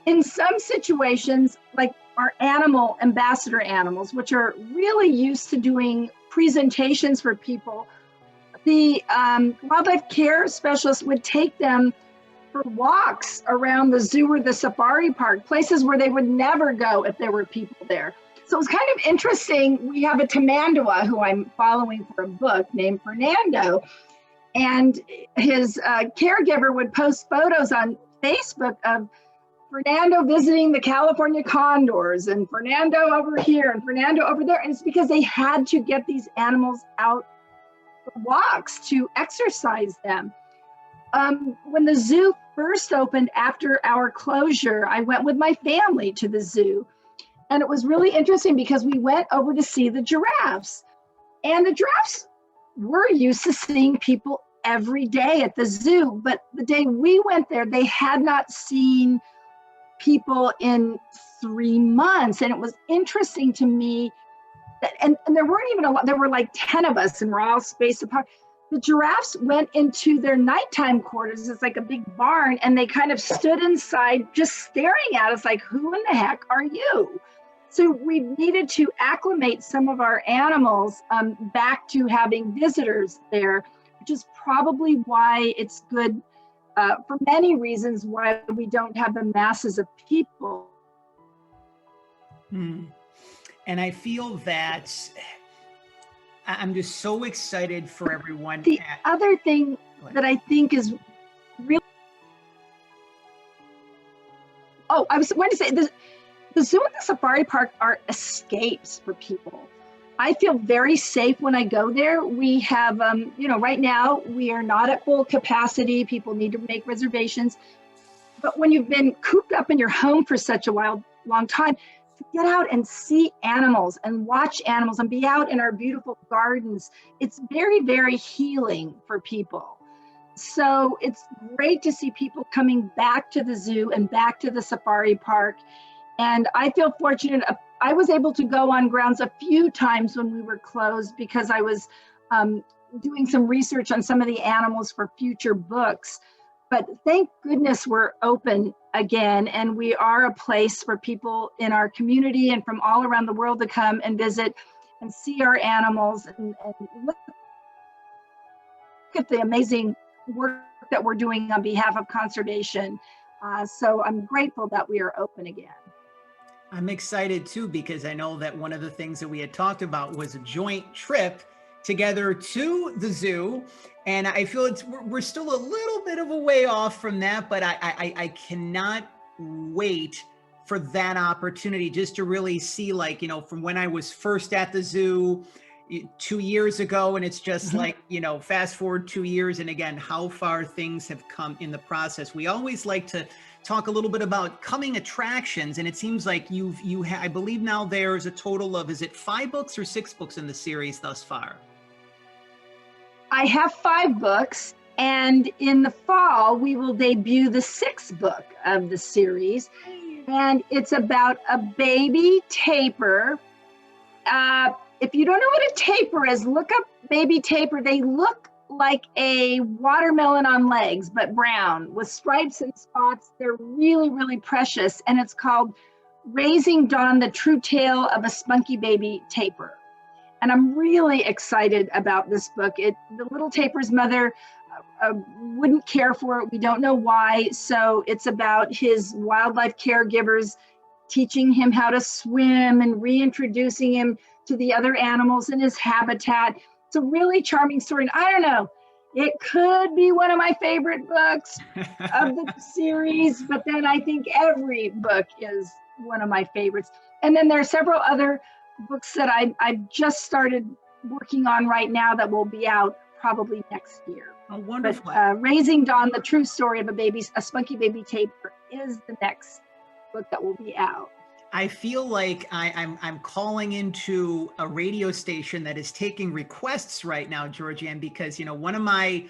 in some situations, like our animal ambassador animals, which are really used to doing presentations for people, the wildlife care specialist would take them for walks around the zoo or the safari park, places where they would never go if there were people there. So it was kind of interesting. We have a Tamanduá who I'm following for a book named Fernando, and his caregiver would post photos on Facebook of Fernando visiting the California condors and Fernando over here and Fernando over there. And it's because they had to get these animals out for walks to exercise them. When the zoo first opened after our closure, I went with my family to the zoo. And it was really interesting because we went over to see the giraffes. And the giraffes were used to seeing people every day at the zoo. But the day we went there, they had not seen people in 3 months. And it was interesting to me that, and there weren't even a lot, there were like 10 of us and we're all spaced apart. The giraffes went into their nighttime quarters. It's like a big barn, and they kind of stood inside just staring at us like, who in the heck are you? So we needed to acclimate some of our animals back to having visitors there, which is probably why it's good for many reasons why we don't have the masses of people. And I feel that I'm just so excited for everyone. The other thing that I think is really, I was going to say, the zoo and the safari park are escapes for people. I feel very safe when I go there. We have, right now we are not at full capacity. People need to make reservations. But when you've been cooped up in your home for such a long time, to get out and see animals and watch animals and be out in our beautiful gardens, it's very, very healing for people. So it's great to see people coming back to the zoo and back to the safari park. And I feel fortunate. I was able to go on grounds a few times when we were closed because I was doing some research on some of the animals for future books. But thank goodness we're open again, and we are a place for people in our community and from all around the world to come and visit and see our animals and look at the amazing work that we're doing on behalf of conservation. So I'm grateful that we are open again. I'm excited too, because I know that one of the things that we had talked about was a joint trip together to the zoo. And I feel we're still a little bit of a way off from that, but I cannot wait for that opportunity just to really see, like, from when I was first at the zoo 2 years ago, and it's just like, fast forward 2 years, and again, how far things have come in the process. We always like to talk a little bit about coming attractions, and it seems like I believe now there's a total of, is it 5 books or 6 books in the series thus far? I have 5 books, and in the fall, we will debut the 6th book of the series. And it's about a baby tapir. If you don't know what a tapir is, look up baby tapir. They look like a watermelon on legs, but brown with stripes and spots. They're really, really precious. And it's called Raising Dawn, the True Tale of a Spunky Baby Tapir. And I'm really excited about this book. The little tapir's mother wouldn't care for it. We don't know why. So it's about his wildlife caregivers teaching him how to swim and reintroducing him to the other animals in his habitat. It's a really charming story. And I don't know, it could be one of my favorite books of the series, but then I think every book is one of my favorites. And then there are several other books that I've just started working on right now that will be out probably next year. Oh, wonderful. But Raising Dawn, the True Story of a Spunky Baby Tapir is the next book that will be out. I feel like I'm calling into a radio station that is taking requests right now, Georgeanne, because, one of my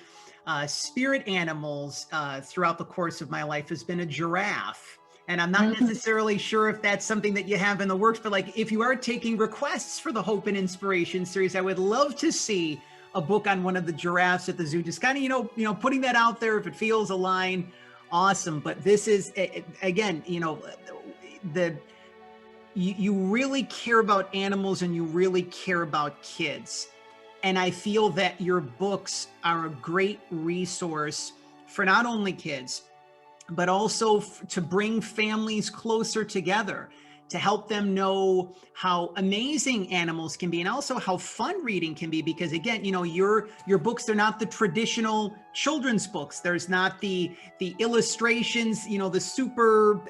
spirit animals throughout the course of my life has been a giraffe. And I'm not necessarily sure if that's something that you have in the works, but like, if you are taking requests for the Hope and Inspiration series, I would love to see a book on one of the giraffes at the zoo. Just kind of, putting that out there. If it feels aligned, awesome. But this is, again, you really care about animals and you really care about kids. And I feel that your books are a great resource for not only kids, but also to bring families closer together, to help them know how amazing animals can be, and also how fun reading can be. Because again, your books are not the traditional children's books. There's not the illustrations, the super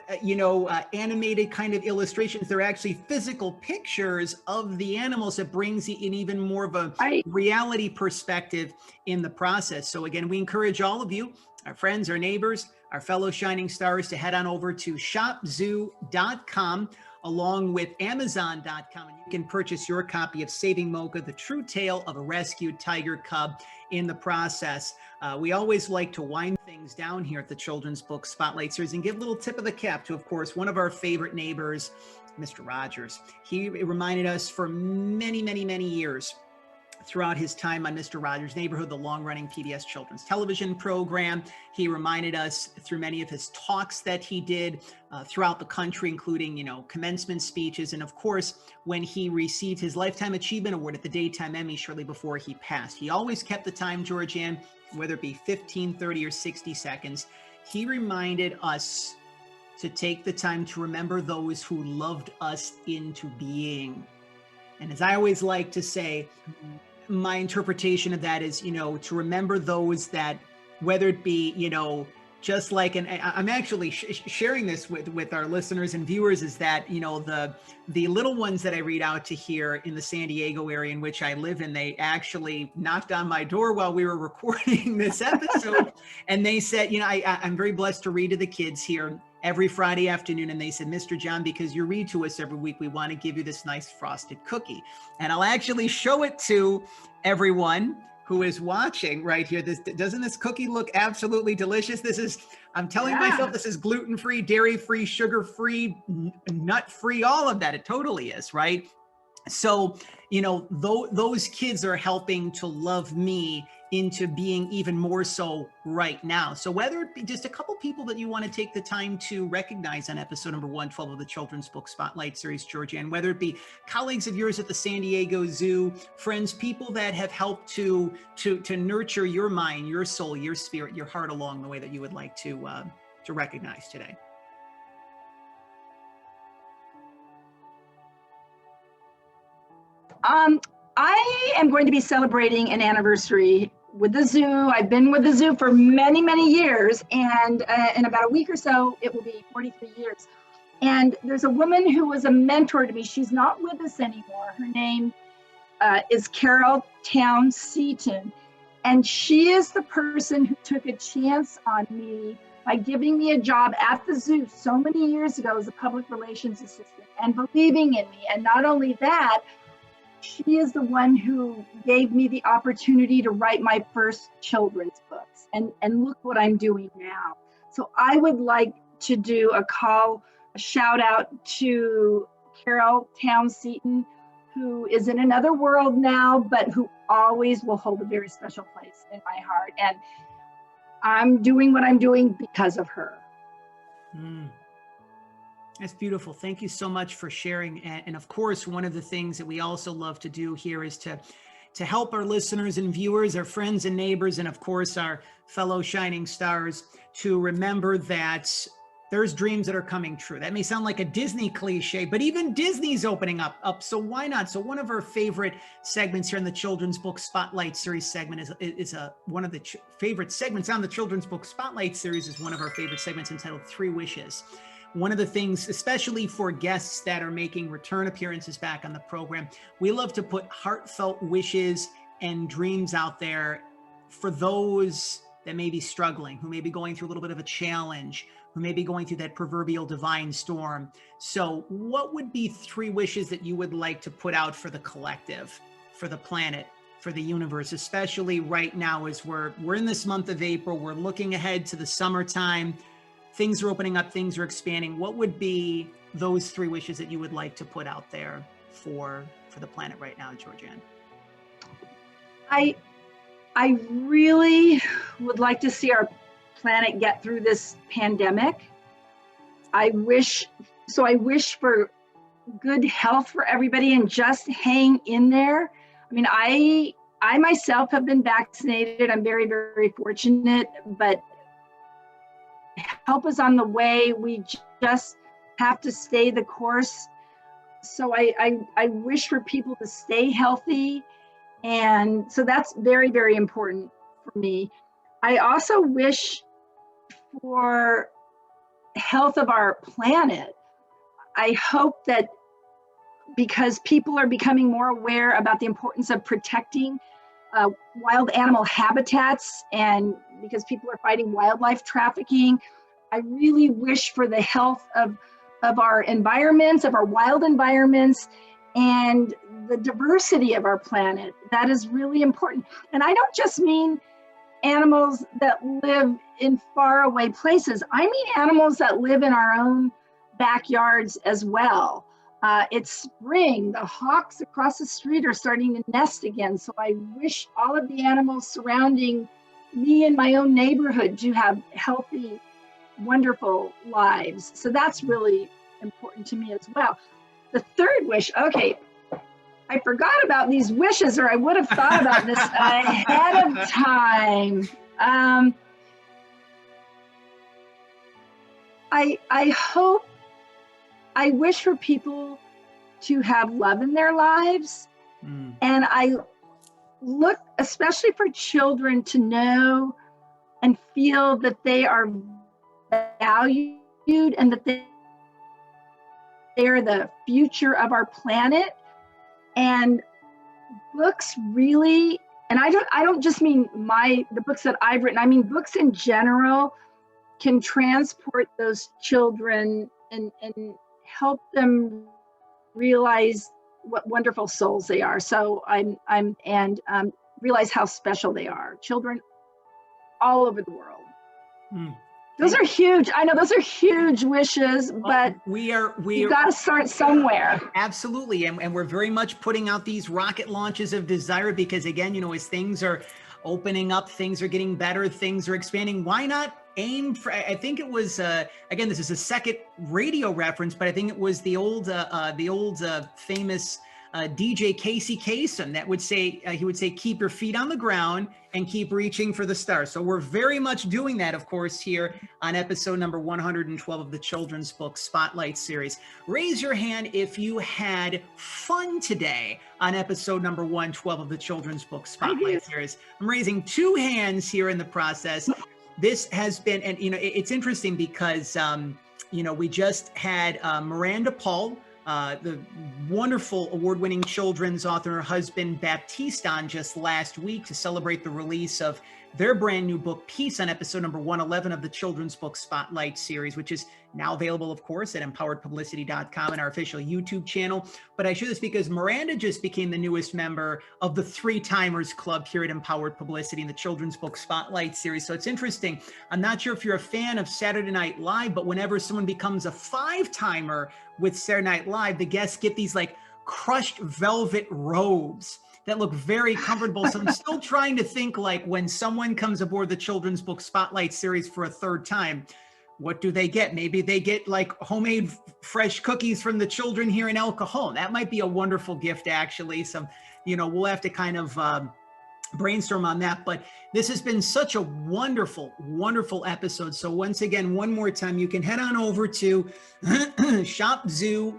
animated kind of illustrations. They're actually physical pictures of the animals that brings in even more of a reality perspective in the process. So again, we encourage all of you, our friends, our neighbors, our fellow Shining Stars, to head on over to shopzoo.com along with amazon.com, and you can purchase your copy of Saving Moka, The True Tale of a Rescued Tiger Cub in the process. We always like to wind things down here at the Children's Book Spotlight Series and give a little tip of the cap to, of course, one of our favorite neighbors, Mr. Rogers. He reminded us for many, many, many years throughout his time on Mr. Rogers' Neighborhood, the long-running PBS children's television program. He reminded us through many of his talks that he did throughout the country, including, commencement speeches. And of course, when he received his Lifetime Achievement Award at the Daytime Emmy shortly before he passed, he always kept the time, Georgeanne, whether it be 15, 30, or 60 seconds. He reminded us to take the time to remember those who loved us into being. And as I always like to say, my interpretation of that is, to remember those that, whether it be, just like, and I'm actually sharing this with our listeners and viewers, is that, the little ones that I read out to here in the San Diego area in which I live in, they actually knocked on my door while we were recording this episode. And they said, I'm very blessed to read to the kids here every Friday afternoon. And they said, Mr. John, because you read to us every week, we want to give you this nice frosted cookie. And I'll actually show it to everyone who is watching right here. Doesn't this cookie look absolutely delicious? I'm telling myself this is gluten-free, dairy-free, sugar-free, nut-free, all of that. It totally is, right? So, those kids are helping to love me into being even more so right now. So whether it be just a couple people that you want to take the time to recognize on episode number 112 of the Children's Book Spotlight Series, Georgeanne, whether it be colleagues of yours at the San Diego Zoo, friends, people that have helped to nurture your mind, your soul, your spirit, your heart along the way that you would like to recognize today. I am going to be celebrating an anniversary with the zoo. I've been with the zoo for many, many years, and in about a week or so, it will be 43 years. And there's a woman who was a mentor to me. She's not with us anymore. Her name is Carol Town Seaton, and she is the person who took a chance on me by giving me a job at the zoo so many years ago as a public relations assistant and believing in me. And not only that, she is the one who gave me the opportunity to write my first children's books. And look what I'm doing now. So I would like to do a shout out to Carol Town Seaton, who is in another world now, but who always will hold a very special place in my heart. And I'm doing what I'm doing because of her. That's beautiful. Thank you so much for sharing. And of course, one of the things that we also love to do here is to help our listeners and viewers, our friends and neighbors, and of course, our fellow Shining Stars, to remember that there's dreams that are coming true. That may sound like a Disney cliche, but even Disney's opening up. So why not? So one of our favorite segments here in the Children's Book Spotlight Series segment is one of the favorite segments on the Children's Book Spotlight Series is one of our favorite segments entitled 3 Wishes. One of the things, especially for guests that are making return appearances back on the program, we love to put heartfelt wishes and dreams out there for those that may be struggling, who may be going through a little bit of a challenge, who may be going through that proverbial divine storm. So what would be 3 wishes that you would like to put out for the collective, for the planet, for the universe, especially right now as we're in this month of April, we're looking ahead to the summertime. Things are opening up, things are expanding. What would be those 3 wishes that you would like to put out there for the planet right now, Georgeanne? I really would like to see our planet get through this pandemic. I wish for good health for everybody and just hang in there. I mean, I I myself have been vaccinated. I'm very, very fortunate, but help is on the way. We just have to stay the course. So I wish for people to stay healthy. And so that's very, very important for me. I also wish for health of our planet. I hope that because people are becoming more aware about the importance of protecting wild animal habitats, and because people are fighting wildlife trafficking, I really wish for the health of our environments, of our wild environments, and the diversity of our planet. That is really important. And I don't just mean animals that live in faraway places. I mean animals that live in our own backyards as well. It's spring. The hawks across the street are starting to nest again. So I wish all of the animals surrounding me and my own neighborhood to have healthy, wonderful lives. So that's really important to me as well. The third wish, okay, I forgot about these wishes, or I would have thought about this ahead of time. I wish for people to have love in their lives. And I look, especially for children, to know and feel that they are valued and that they are the future of our planet. And books really, and I don't just mean the books that I've written, I mean books in general can transport those children and help them realize what wonderful souls they are. So realize how special they are. Children all over the world. Those are huge. I know those are huge wishes, but you got to start somewhere. Absolutely. And we're very much putting out these rocket launches of desire because, again, you know, as things are opening up, things are getting better, things are expanding. Why not aim for, I think it was, again, this is a second radio reference, but I think it was the old famous DJ Casey Kasem that would say, he would say, keep your feet on the ground and keep reaching for the stars. So we're very much doing that, of course, here on episode number 112 of the Children's Book Spotlight Series. Raise your hand if you had fun today on episode number 112 of the Children's Book Spotlight Series. I'm raising 2 hands here in the process. This has been, and you know, it's interesting because, you know, we just had Miranda Paul, the wonderful award-winning children's author, her husband Baptiste, on just last week to celebrate the release of their brand new book, Peace, on episode number 111 of the Children's Book Spotlight Series, which is now available, of course, at empoweredpublicity.com and our official YouTube channel. But I share this because Miranda just became the newest member of the 3-Timers Club here at Empowered Publicity in the Children's Book Spotlight Series. So it's interesting. I'm not sure if you're a fan of Saturday Night Live, but whenever someone becomes a 5-timer with Saturday Night Live, the guests get these like crushed velvet robes that look very comfortable. So I'm still trying to think, like, when someone comes aboard the Children's Book Spotlight Series for a 3rd time, what do they get? Maybe they get like homemade fresh cookies from the children here in El Cajon. That might be a wonderful gift, actually. So, you know, we'll have to kind of brainstorm on that. But this has been such a wonderful, wonderful episode. So once again, one more time, you can head on over to shopzoo.com.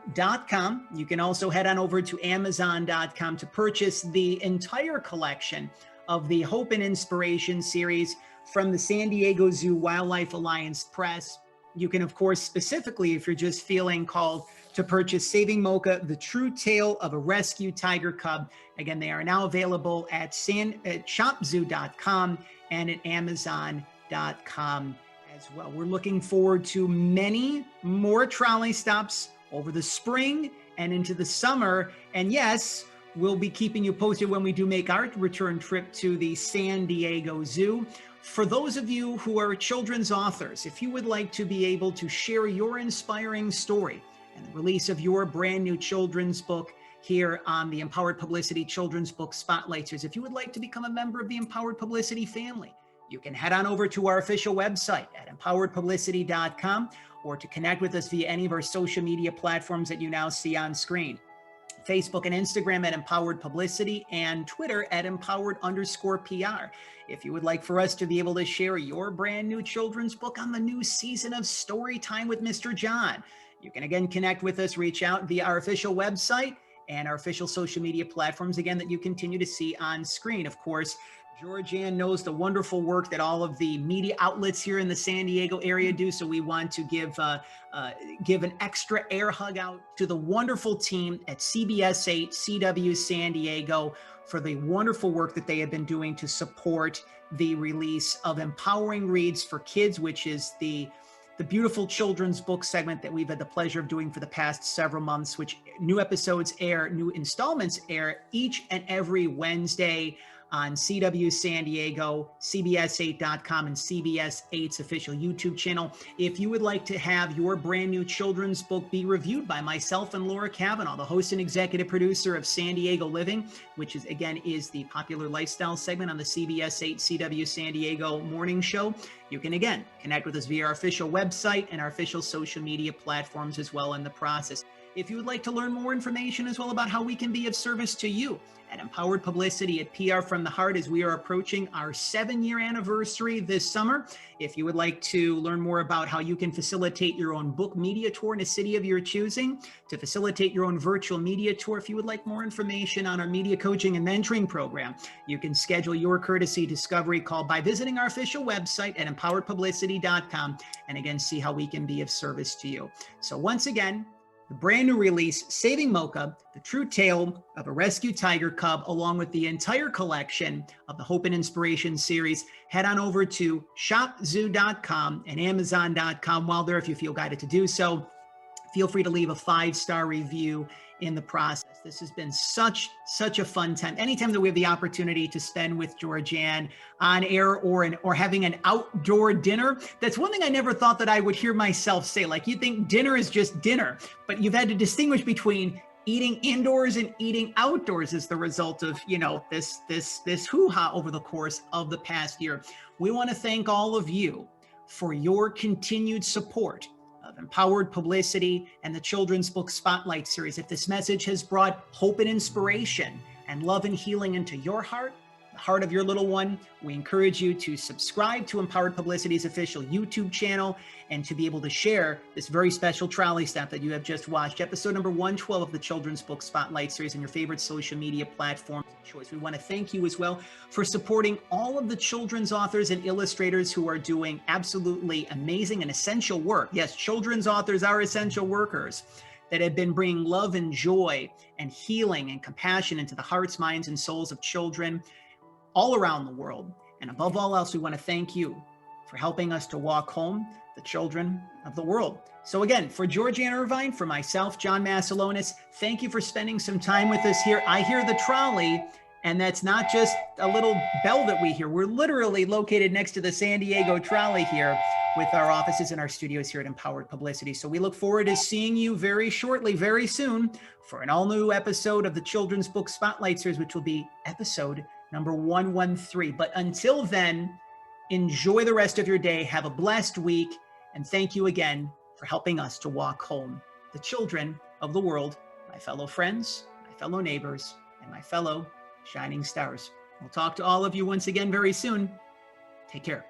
You can also head on over to amazon.com to purchase the entire collection of the Hope and Inspiration series from the San Diego Zoo Wildlife Alliance Press. You can, of course, specifically, if you're just feeling called to purchase Saving Moka, The True Tale of a Rescued Tiger Cub. Again, they are now available at shopzoo.com and at amazon.com as well. We're looking forward to many more trolley stops over the spring and into the summer. And yes, we'll be keeping you posted when we do make our return trip to the San Diego Zoo. For those of you who are children's authors, if you would like to be able to share your inspiring story and the release of your brand new children's book here on the Empowered Publicity Children's Book Spotlight Series, if you would like to become a member of the Empowered Publicity family, you can head on over to our official website at empoweredpublicity.com or to connect with us via any of our social media platforms that you now see on screen. Facebook and Instagram at Empowered Publicity, and Twitter at Empowered_PR. If you would like for us to be able to share your brand new children's book on the new season of Story Time with Mr. John, you can again connect with us, reach out via our official website and our official social media platforms, again, that you continue to see on screen. Of course, Georgeanne knows the wonderful work that all of the media outlets here in the San Diego area do, so we want to give an extra air hug out to the wonderful team at CBS 8 CW San Diego for the wonderful work that they have been doing to support the release of Empowering Reads for Kids, which is the beautiful children's book segment that we've had the pleasure of doing for the past several months, which new episodes air, new installments air each and every Wednesday on CW San Diego, CBS8.com, and CBS 8's official YouTube channel. If you would like to have your brand new children's book be reviewed by myself and Laura Kavanaugh, the host and executive producer of San Diego Living, which is the popular lifestyle segment on the CBS 8 CW San Diego morning show, you can again connect with us via our official website and our official social media platforms as well in the process. If you would like to learn more information as well about how we can be of service to you at Empowered Publicity at PR from the Heart, as we are approaching our 7-year anniversary this summer. If you would like to learn more about how you can facilitate your own book media tour in a city of your choosing, to facilitate your own virtual media tour, if you would like more information on our media coaching and mentoring program, you can schedule your courtesy discovery call by visiting our official website at empoweredpublicity.com, and again, see how we can be of service to you. So once again, the brand new release, Saving Moka, the true tale of a rescued tiger cub, along with the entire collection of the Hope and Inspiration series. Head on over to shopzoo.com and amazon.com. While there, if you feel guided to do so, feel free to leave a 5-star review in the process. This has been such a fun time. Anytime that we have the opportunity to spend with Georgeanne on air or having an outdoor dinner, that's one thing I never thought that I would hear myself say. Like, you think dinner is just dinner, but you've had to distinguish between eating indoors and eating outdoors as the result of, this hoo-ha over the course of the past year. We want to thank all of you for your continued support of Empowered Publicity and the Children's Book Spotlight Series. If this message has brought hope and inspiration and love and healing into your heart, the heart of your little one, we encourage you to subscribe to Empowered Publicity's official YouTube channel and to be able to share this very special trolley stop that you have just watched, episode number 112 of the Children's Book Spotlight Series, on your favorite social media platform of choice. We want to thank you as well for supporting all of the children's authors and illustrators who are doing absolutely amazing and essential work. Yes, children's authors are essential workers that have been bringing love and joy and healing and compassion into the hearts, minds, and souls of children all around the world. And above all else, we want to thank you for helping us to walk home the children of the world. So again, for Georgeanne Irvine, for myself, John Masiulionis, thank you for spending some time with us here. I hear the trolley, and that's not just a little bell that we hear. We're literally located next to the San Diego trolley here with our offices and our studios here at Empowered Publicity. So we look forward to seeing you very shortly, very soon, for an all-new episode of the Children's Book Spotlight Series, which will be episode number 113. But until then, enjoy the rest of your day. Have a blessed week. And thank you again for helping us to walk home the children of the world, my fellow friends, my fellow neighbors, and my fellow shining stars. We'll talk to all of you once again very soon. Take care.